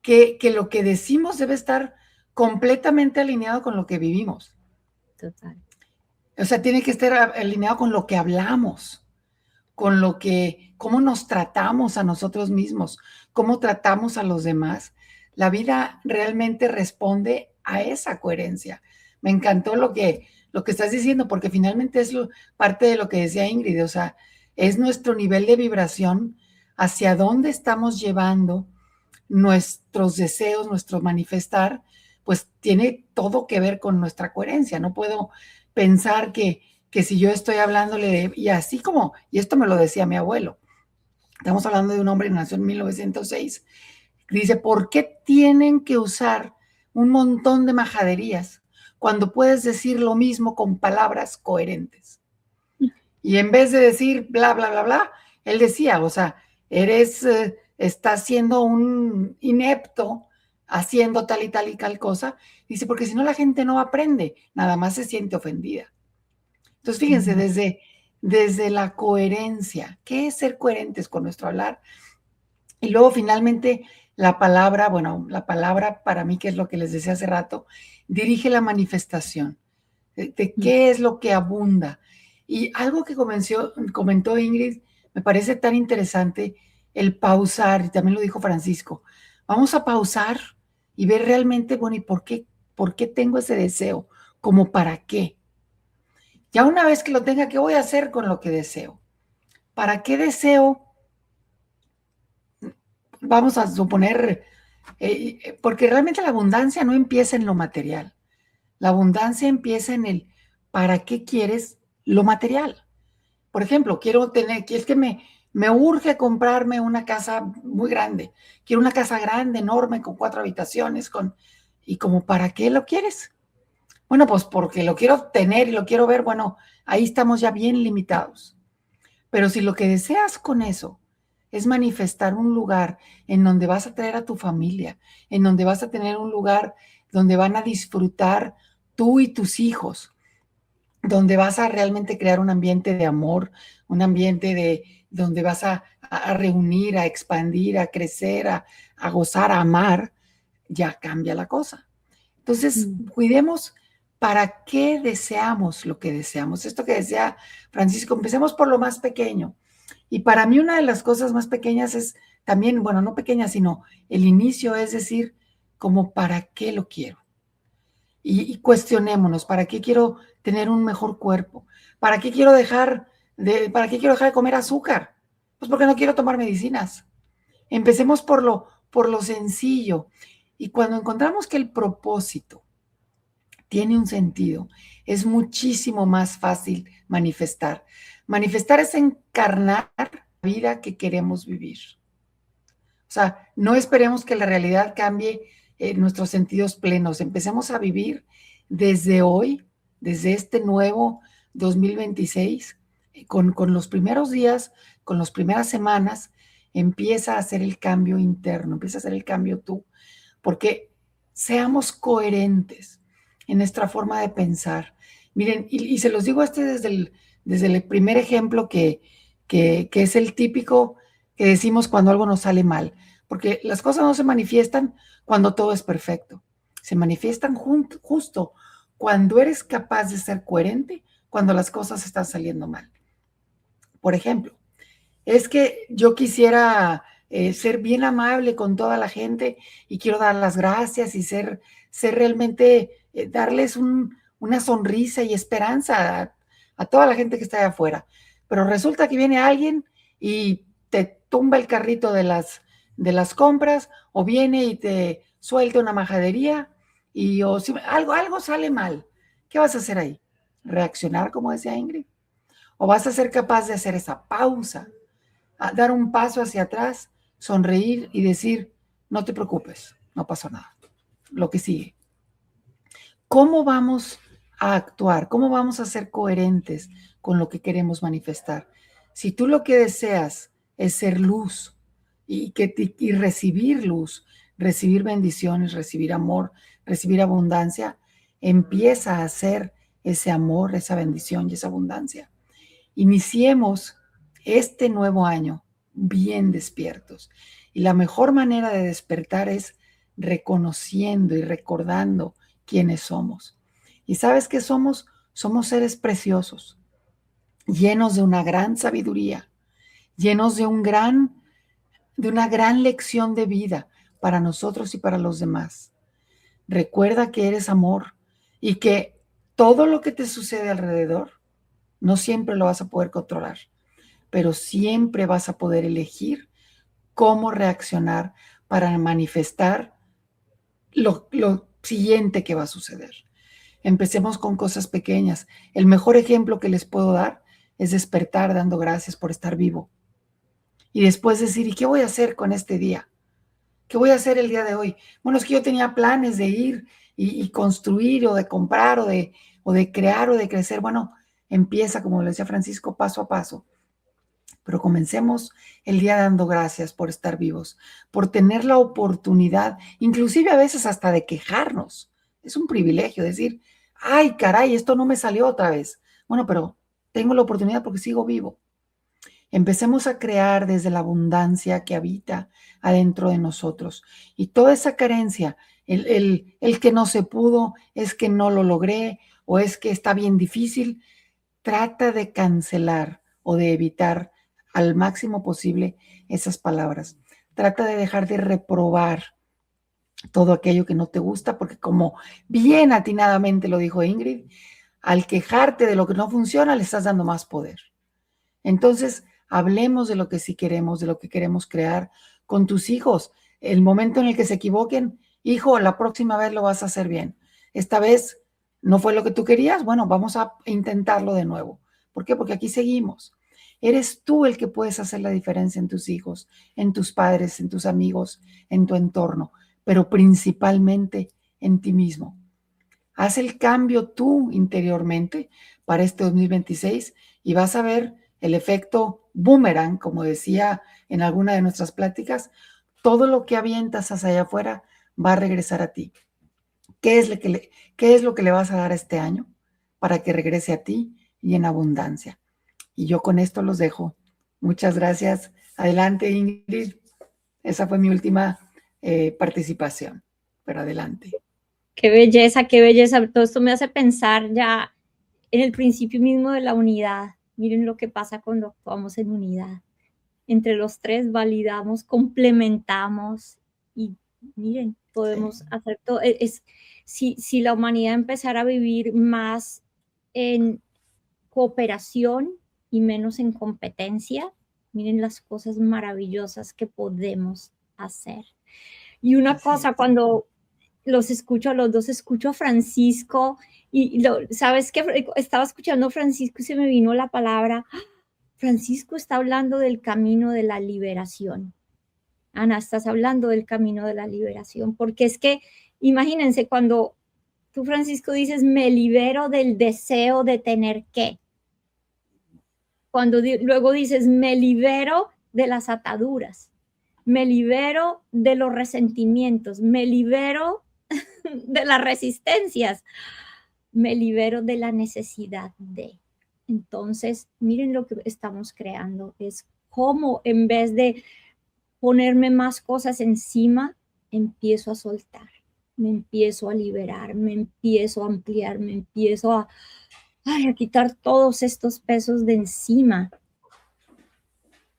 Que lo que decimos debe estar completamente alineado con lo que vivimos. Total. O sea, tiene que estar alineado con lo que hablamos, con lo que, cómo nos tratamos a nosotros mismos, cómo tratamos a los demás. La vida realmente responde a esa coherencia. Me encantó lo que estás diciendo, porque finalmente es parte de lo que decía Ingrid, o sea, es nuestro nivel de vibración, hacia dónde estamos llevando nuestros deseos, nuestro manifestar, pues tiene todo que ver con nuestra coherencia. No puedo pensar que si yo estoy hablándole y así como, y esto me lo decía mi abuelo, estamos hablando de un hombre que nació en 1906, dice, ¿por qué tienen que usar un montón de majaderías cuando puedes decir lo mismo con palabras coherentes? Y en vez de decir bla, bla, bla, bla, él decía, o sea, estás siendo un inepto haciendo tal y tal cosa. Dice, porque si no la gente no aprende, nada más se siente ofendida. Entonces, fíjense, desde la coherencia, ¿qué es ser coherentes con nuestro hablar? Y luego, finalmente, la palabra para mí, que es lo que les decía hace rato, dirige la manifestación. De qué es lo que abunda. Y algo que comentó Ingrid me parece tan interesante, el pausar, y también lo dijo Francisco, vamos a pausar y ver realmente, bueno, ¿y por qué tengo ese deseo? ¿Como para qué? Ya una vez que lo tenga, ¿qué voy a hacer con lo que deseo? ¿Para qué deseo? Vamos a suponer, porque realmente la abundancia no empieza en lo material. La abundancia empieza en el ¿para qué quieres lo material? Por ejemplo, es que me urge comprarme una casa muy grande. Quiero una casa grande, enorme, con 4 habitaciones, ¿y como para qué lo quieres? Bueno, pues porque lo quiero tener y lo quiero ver, bueno, ahí estamos ya bien limitados. Pero si lo que deseas con eso es manifestar un lugar en donde vas a traer a tu familia, en donde vas a tener un lugar donde van a disfrutar tú y tus hijos, donde vas a realmente crear un ambiente de amor, un ambiente donde vas a reunir, a expandir, a crecer, a gozar, a amar, ya cambia la cosa. Entonces, cuidemos para qué deseamos lo que deseamos. Esto que decía Francisco, empecemos por lo más pequeño. Y para mí una de las cosas más pequeñas es también, bueno, no pequeña, sino el inicio, es decir, como para qué lo quiero. Y cuestionémonos, ¿para qué quiero tener un mejor cuerpo? ¿Para qué quiero dejar de comer azúcar? Pues porque no quiero tomar medicinas. Empecemos por lo sencillo. Y cuando encontramos que el propósito tiene un sentido, es muchísimo más fácil manifestar. Manifestar es encarnar la vida que queremos vivir. O sea, no esperemos que la realidad cambie nuestros sentidos plenos. Empecemos a vivir desde hoy, desde este nuevo 2026, con los primeros días, con las primeras semanas, empieza a hacer el cambio interno, empieza a hacer el cambio tú, porque seamos coherentes en nuestra forma de pensar. Miren, y se los digo desde el primer ejemplo que es el típico que decimos cuando algo nos sale mal, porque las cosas no se manifiestan cuando todo es perfecto, se manifiestan justo cuando eres capaz de ser coherente, cuando las cosas están saliendo mal. Por ejemplo, es que yo quisiera ser bien amable con toda la gente y quiero dar las gracias y ser realmente, darles una sonrisa y esperanza a toda la gente que está allá afuera. Pero resulta que viene alguien y te tumba el carrito de las compras, o viene y te suelta una majadería, o si algo sale mal. ¿Qué vas a hacer ahí? ¿Reaccionar, como decía Ingrid? ¿O vas a ser capaz de hacer esa pausa, a dar un paso hacia atrás, sonreír y decir, no te preocupes, no pasó nada, lo que sigue? ¿Cómo vamos a actuar? ¿Cómo vamos a ser coherentes con lo que queremos manifestar? Si tú lo que deseas es ser luz y recibir luz, recibir bendiciones, recibir amor, recibir abundancia, empieza a hacer ese amor, esa bendición y esa abundancia. Iniciemos este nuevo año bien despiertos. Y la mejor manera de despertar es reconociendo y recordando quiénes somos. ¿Y sabes qué somos? Somos seres preciosos, llenos de una gran sabiduría, llenos de una gran lección de vida para nosotros y para los demás. Recuerda que eres amor y que todo lo que te sucede alrededor no siempre lo vas a poder controlar, pero siempre vas a poder elegir cómo reaccionar para manifestar lo siguiente que va a suceder. Empecemos con cosas pequeñas. El mejor ejemplo que les puedo dar es despertar dando gracias por estar vivo. Y después decir, ¿y qué voy a hacer con este día? ¿Qué voy a hacer el día de hoy? Bueno, es que yo tenía planes de ir y construir, o de comprar, o de crear, o de crecer. Bueno, empieza, como le decía Francisco, paso a paso. Pero comencemos el día dando gracias por estar vivos, por tener la oportunidad, inclusive a veces hasta de quejarnos. Es un privilegio decir, ay, caray, esto no me salió otra vez. Bueno, pero tengo la oportunidad porque sigo vivo. Empecemos a crear desde la abundancia que habita adentro de nosotros. Y toda esa carencia, el que no se pudo, es que no lo logré, o es que está bien difícil, trata de cancelar o de evitar al máximo posible esas palabras. Trata de dejar de reprobar todo aquello que no te gusta, porque como bien atinadamente lo dijo Ingrid, al quejarte de lo que no funciona, le estás dando más poder. Entonces, hablemos de lo que sí queremos, de lo que queremos crear con tus hijos. El momento en el que se equivoquen, hijo, la próxima vez lo vas a hacer bien. Esta vez no fue lo que tú querías, bueno, vamos a intentarlo de nuevo. ¿Por qué? Porque aquí seguimos. Eres tú el que puedes hacer la diferencia en tus hijos, en tus padres, en tus amigos, en tu entorno, pero principalmente en ti mismo. Haz el cambio tú interiormente para este 2026 y vas a ver el efecto boomerang, como decía en alguna de nuestras pláticas. Todo lo que avientas hacia allá afuera va a regresar a ti. ¿Qué es lo que le vas a dar este año para que regrese a ti y en abundancia? Y yo con esto los dejo. Muchas gracias. Adelante, Ingrid. Esa fue mi última participación, pero adelante. Qué belleza, qué belleza. Todo esto me hace pensar ya en el principio mismo de la unidad. Miren lo que pasa cuando actuamos en unidad. Entre los tres validamos, complementamos y miren, podemos hacer todo. Si la humanidad empezara a vivir más en cooperación y menos en competencia, miren las cosas maravillosas que podemos hacer. Y una cosa, cuando los escucho a los dos, escucho a Francisco ¿sabes qué? Estaba escuchando a Francisco y se me vino la palabra. Francisco está hablando del camino de la liberación. Ana, estás hablando del camino de la liberación, porque es que, imagínense, cuando tú, Francisco, dices, me libero del deseo de tener qué. Cuando luego dices, me libero de las ataduras, me libero de los resentimientos, me libero de las resistencias, me libero de la necesidad de. Entonces, miren lo que estamos creando, es cómo en vez de ponerme más cosas encima, empiezo a soltar, me empiezo a liberar, me empiezo a ampliar, me empiezo a quitar todos estos pesos de encima.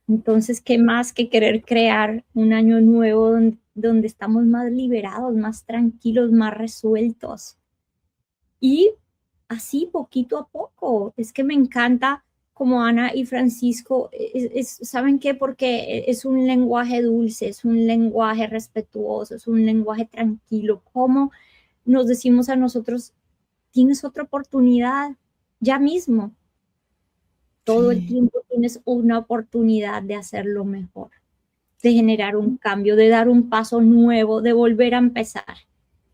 Entonces, ¿qué más que querer crear un año nuevo donde estamos más liberados, más tranquilos, más resueltos? Y así poquito a poco. Es que me encanta como Ana y Francisco, ¿saben qué? Porque es un lenguaje dulce, es un lenguaje respetuoso, es un lenguaje tranquilo. ¿Cómo nos decimos a nosotros, tienes otra oportunidad ya mismo? Todo el tiempo tienes una oportunidad de hacerlo mejor, de generar un cambio, de dar un paso nuevo, de volver a empezar.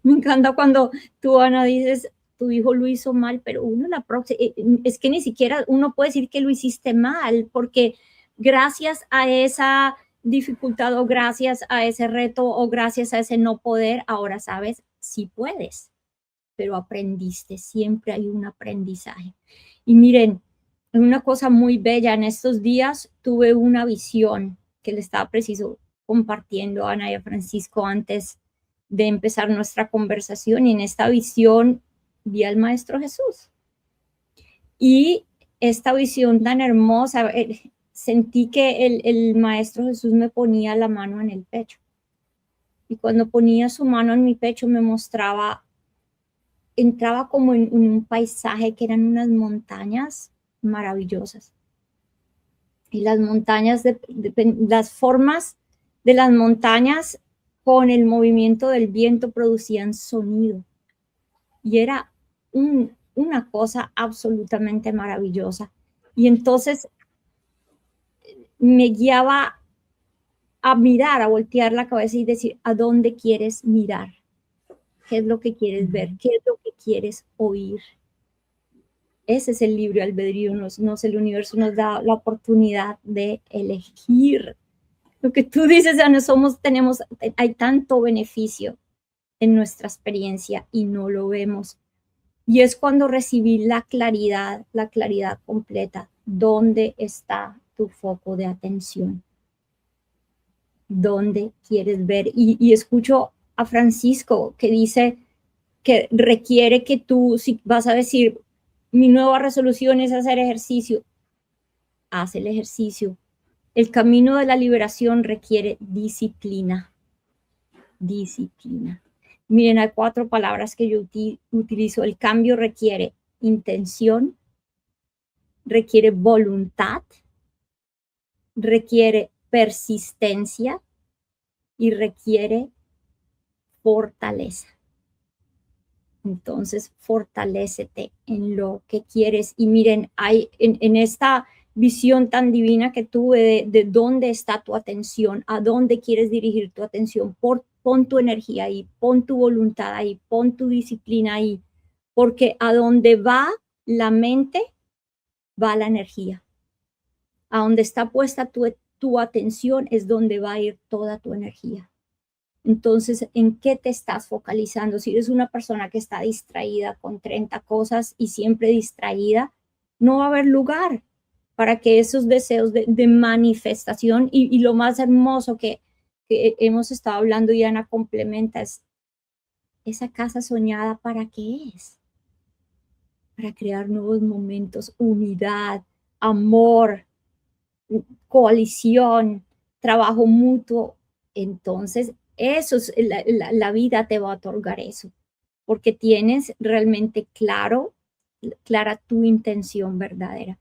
Me encanta cuando tú, Ana, dices, tu hijo lo hizo mal, pero uno la próxima, es que ni siquiera uno puede decir que lo hiciste mal, porque gracias a esa dificultad o gracias a ese reto o gracias a ese no poder, ahora sabes, sí puedes, pero aprendiste, siempre hay un aprendizaje. Y miren, una cosa muy bella, en estos días tuve una visión que le estaba preciso compartiendo a Ana y a Francisco antes de empezar nuestra conversación, y en esta visión vi al Maestro Jesús. Y esta visión tan hermosa, sentí que el Maestro Jesús me ponía la mano en el pecho. Y cuando ponía su mano en mi pecho me mostraba, entraba como en un paisaje que eran unas montañas maravillosas. Y las montañas, las formas de las montañas con el movimiento del viento producían sonido. Y era una cosa absolutamente maravillosa. Y entonces me guiaba a mirar, a voltear la cabeza y decir, ¿a dónde quieres mirar? ¿Qué es lo que quieres ver? ¿Qué es lo que quieres oír? Ese es el libre albedrío. El universo nos da la oportunidad de elegir. Lo que tú dices, Ana, hay tanto beneficio en nuestra experiencia y no lo vemos. Y es cuando recibí la claridad completa. ¿Dónde está tu foco de atención? ¿Dónde quieres ver? Y escucho a Francisco que dice que requiere que tú, si vas a decir, mi nueva resolución es hacer ejercicio, haz el ejercicio, El camino de la liberación requiere disciplina. Disciplina. Miren, hay 4 palabras que yo utilizo. El cambio requiere intención, requiere voluntad, requiere persistencia y requiere fortaleza. Entonces, fortalécete en lo que quieres. Y miren, hay en esta visión tan divina que tuve de dónde está tu atención, a dónde quieres dirigir tu atención, pon tu energía ahí, pon tu voluntad ahí, pon tu disciplina ahí, porque a donde va la mente, va la energía. A donde está puesta tu atención es donde va a ir toda tu energía. Entonces, ¿en qué te estás focalizando? Si eres una persona que está distraída con 30 cosas y siempre distraída, no va a haber lugar para que esos deseos de manifestación y lo más hermoso que hemos estado hablando y Ana complementa es esa casa soñada, ¿para qué es? Para crear nuevos momentos, unidad, amor, coalición, trabajo mutuo. Entonces, eso es la vida te va a otorgar eso, porque tienes realmente clara tu intención verdadera.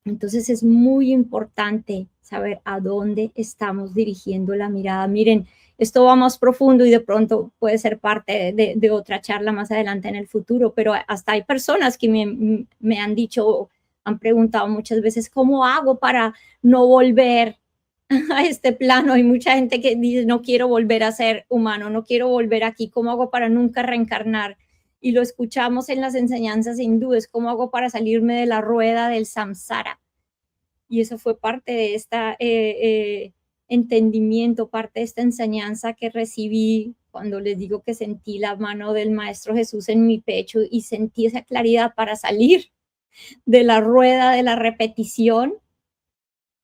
Entonces es muy importante saber a dónde estamos dirigiendo la mirada. Miren, esto va más profundo y de pronto puede ser parte de otra charla más adelante en el futuro, pero hasta hay personas que me han dicho, han preguntado muchas veces, ¿cómo hago para no volver a este plano? Hay mucha gente que dice, no quiero volver a ser humano, no quiero volver aquí, ¿cómo hago para nunca reencarnar? Y lo escuchamos en las enseñanzas hindúes, ¿cómo hago para salirme de la rueda del samsara? Y eso fue parte de este entendimiento, parte de esta enseñanza que recibí cuando les digo que sentí la mano del Maestro Jesús en mi pecho y sentí esa claridad para salir de la rueda de la repetición.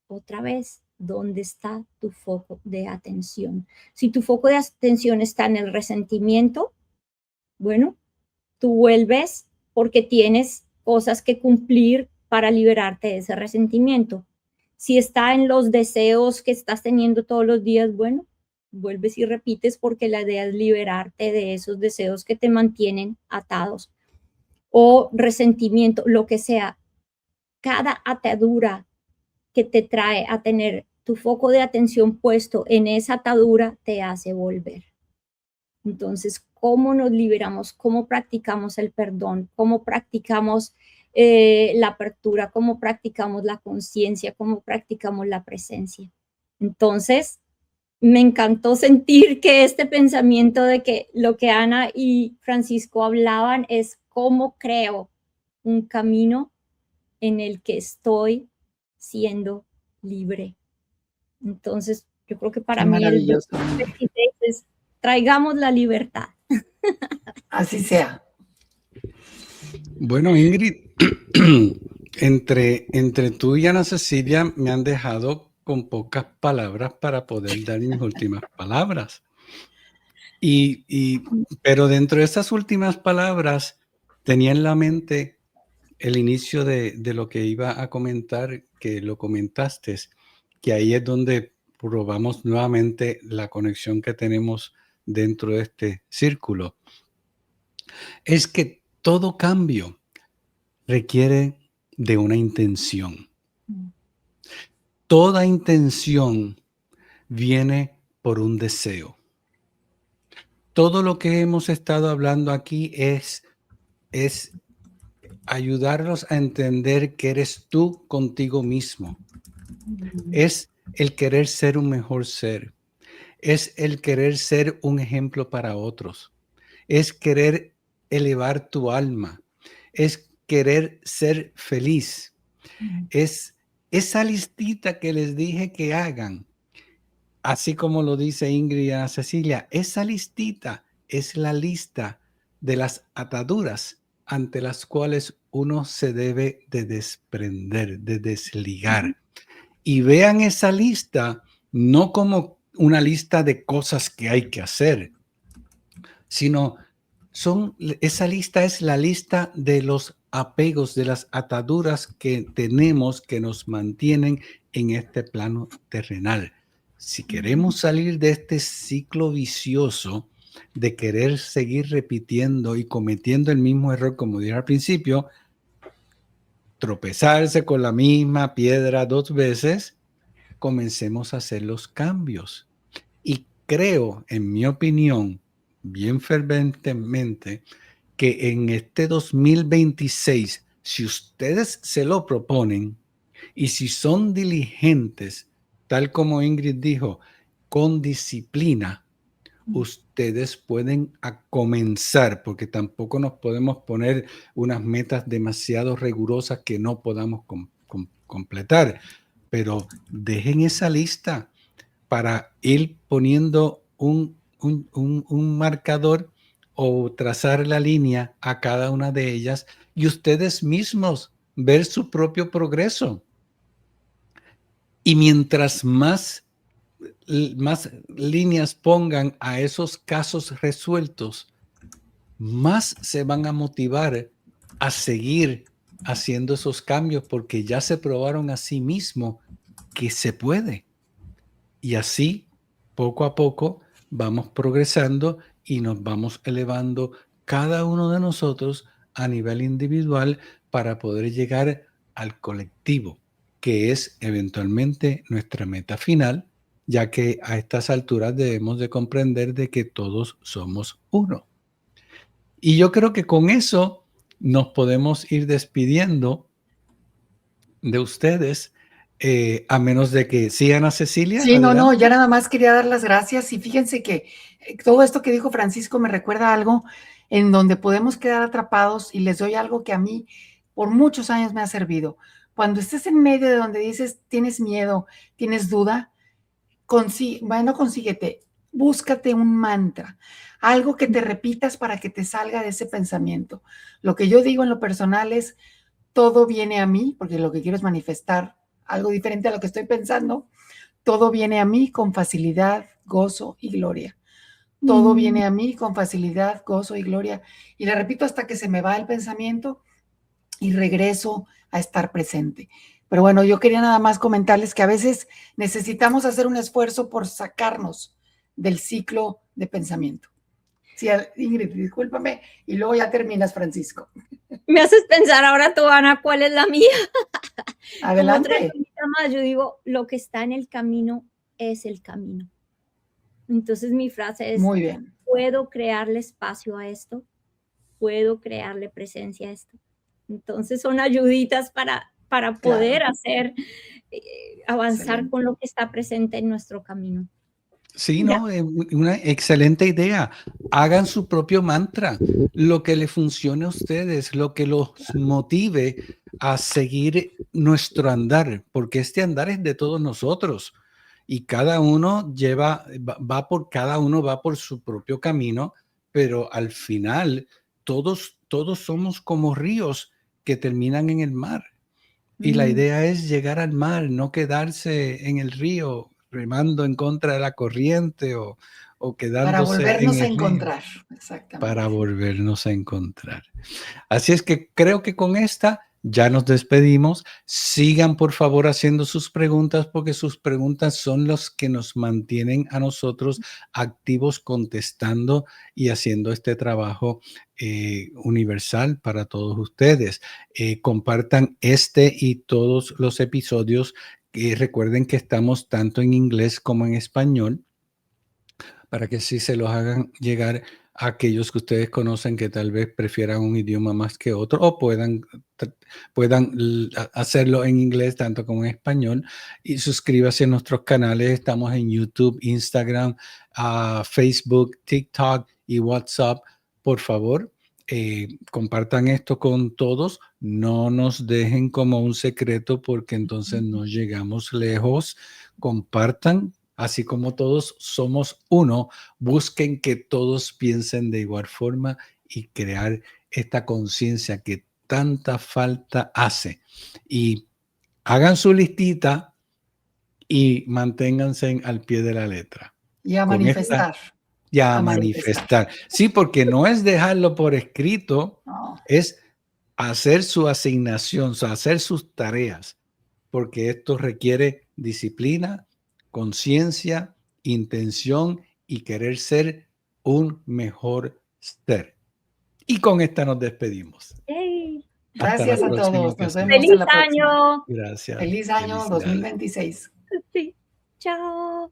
Otra vez, ¿dónde está tu foco de atención? Si tu foco de atención está en el resentimiento, bueno, tú vuelves porque tienes cosas que cumplir para liberarte de ese resentimiento. Si está en los deseos que estás teniendo todos los días, bueno, vuelves y repites porque la idea es liberarte de esos deseos que te mantienen atados. O resentimiento, lo que sea. Cada atadura que te trae a tener tu foco de atención puesto en esa atadura te hace volver. Entonces, ¿cómo nos liberamos? ¿Cómo practicamos el perdón? ¿Cómo practicamos la apertura? ¿Cómo practicamos la conciencia? ¿Cómo practicamos la presencia? Entonces, me encantó sentir que este pensamiento de que lo que Ana y Francisco hablaban es cómo creo un camino en el que estoy siendo libre. Entonces, yo creo que para mí el 2026 es traigamos la libertad. Así sea. Bueno, Ingrid, entre tú y Ana Cecilia me han dejado con pocas palabras para poder dar mis últimas palabras. Pero dentro de esas últimas palabras tenía en la mente el inicio de lo que iba a comentar, que lo comentaste, que ahí es donde probamos nuevamente la conexión que tenemos dentro de este círculo. Es que todo cambio requiere de una intención. Toda intención viene por un deseo. Todo lo que hemos estado hablando aquí es ayudarnos a entender que eres tú contigo mismo. Es el querer ser un mejor ser. Es el querer ser un ejemplo para otros. Es querer elevar tu alma. Es querer ser feliz. Es esa listita que les dije que hagan, así como lo dice Ingrid y Ana Cecilia, esa listita es la lista de las ataduras ante las cuales uno se debe de desprender, de desligar. Y vean esa lista no como una lista de cosas que hay que hacer, sino esa lista es la lista de los apegos, de las ataduras que tenemos que nos mantienen en este plano terrenal. Si queremos salir de este ciclo vicioso de querer seguir repitiendo y cometiendo el mismo error, como dije al principio, tropezarse con la misma piedra 2 veces, comencemos a hacer los cambios. Y creo, en mi opinión, bien ferventemente, que en este 2026, si ustedes se lo proponen y si son diligentes, tal como Ingrid dijo, con disciplina, ustedes pueden comenzar, porque tampoco nos podemos poner unas metas demasiado rigurosas que no podamos completar, pero dejen esa lista para ir poniendo un marcador o trazar la línea a cada una de ellas y ustedes mismos ver su propio progreso. Y mientras más líneas pongan a esos casos resueltos, más se van a motivar a seguir haciendo esos cambios porque ya se probaron a sí mismos que se puede. Y así, poco a poco, vamos progresando y nos vamos elevando cada uno de nosotros a nivel individual para poder llegar al colectivo, que es eventualmente nuestra meta final, ya que a estas alturas debemos de comprender de que todos somos uno. Y yo creo que con eso nos podemos ir despidiendo de ustedes, a menos de que sigan a Cecilia. Sí, Adelante. no, ya nada más quería dar las gracias y fíjense que todo esto que dijo Francisco me recuerda algo en donde podemos quedar atrapados y les doy algo que a mí por muchos años me ha servido. Cuando estés en medio de donde dices tienes miedo, tienes duda, consíguete, búscate un mantra, algo que te repitas para que te salga de ese pensamiento. Lo que yo digo en lo personal es todo viene a mí, porque lo que quiero es manifestar algo diferente a lo que estoy pensando. Todo viene a mí con facilidad, gozo y gloria. Todo viene a mí con facilidad, gozo y gloria. Y le repito hasta que se me va el pensamiento y regreso a estar presente. Pero bueno, yo quería nada más comentarles que a veces necesitamos hacer un esfuerzo por sacarnos del ciclo de pensamiento. Sí, Ingrid, discúlpame, y luego ya terminas, Francisco. Me haces pensar ahora tú, Ana, ¿cuál es la mía? Adelante. Más, yo digo, lo que está en el camino es el camino. Entonces mi frase es, muy bien, puedo crearle espacio a esto, puedo crearle presencia a esto. Entonces son ayuditas para poder hacer, avanzar excelente con lo que está presente en nuestro camino. Sí, no, es una excelente idea. Hagan su propio mantra, lo que le funcione a ustedes, lo que los motive a seguir nuestro andar, porque este andar es de todos nosotros y cada uno va por su propio camino, pero al final todos somos como ríos que terminan en el mar. Y la idea es llegar al mar, no quedarse en el río remando en contra de la corriente o quedándose para volvernos en a el encontrar. río, Exactamente. para volvernos a encontrar. Así es que creo que con esta ya nos despedimos. Sigan por favor haciendo sus preguntas porque sus preguntas son los que nos mantienen a nosotros activos contestando y haciendo este trabajo universal para todos ustedes. Compartan este y todos los episodios. Recuerden que estamos tanto en inglés como en español para que sí se los hagan llegar a aquellos que ustedes conocen que tal vez prefieran un idioma más que otro o puedan hacerlo en inglés tanto como en español. Y suscríbase a nuestros canales. Estamos en YouTube, Instagram, Facebook, TikTok y WhatsApp. Por favor, compartan esto con todos. No nos dejen como un secreto porque entonces no llegamos lejos. Compartan. Así como todos somos uno, busquen que todos piensen de igual forma y crear esta conciencia que tanta falta hace. Y hagan su listita y manténganse al pie de la letra. Y a manifestar. A manifestar. Sí, porque no es dejarlo por escrito, no. es a hacer su asignación, a hacer sus tareas, porque esto requiere disciplina, conciencia, intención y querer ser un mejor ser. Y con esta nos despedimos. Yay. Gracias a todos. Nos ocasión. vemos en la próxima. ¡Feliz año! Gracias. Feliz año Felicidades. 2026. Sí. Chao.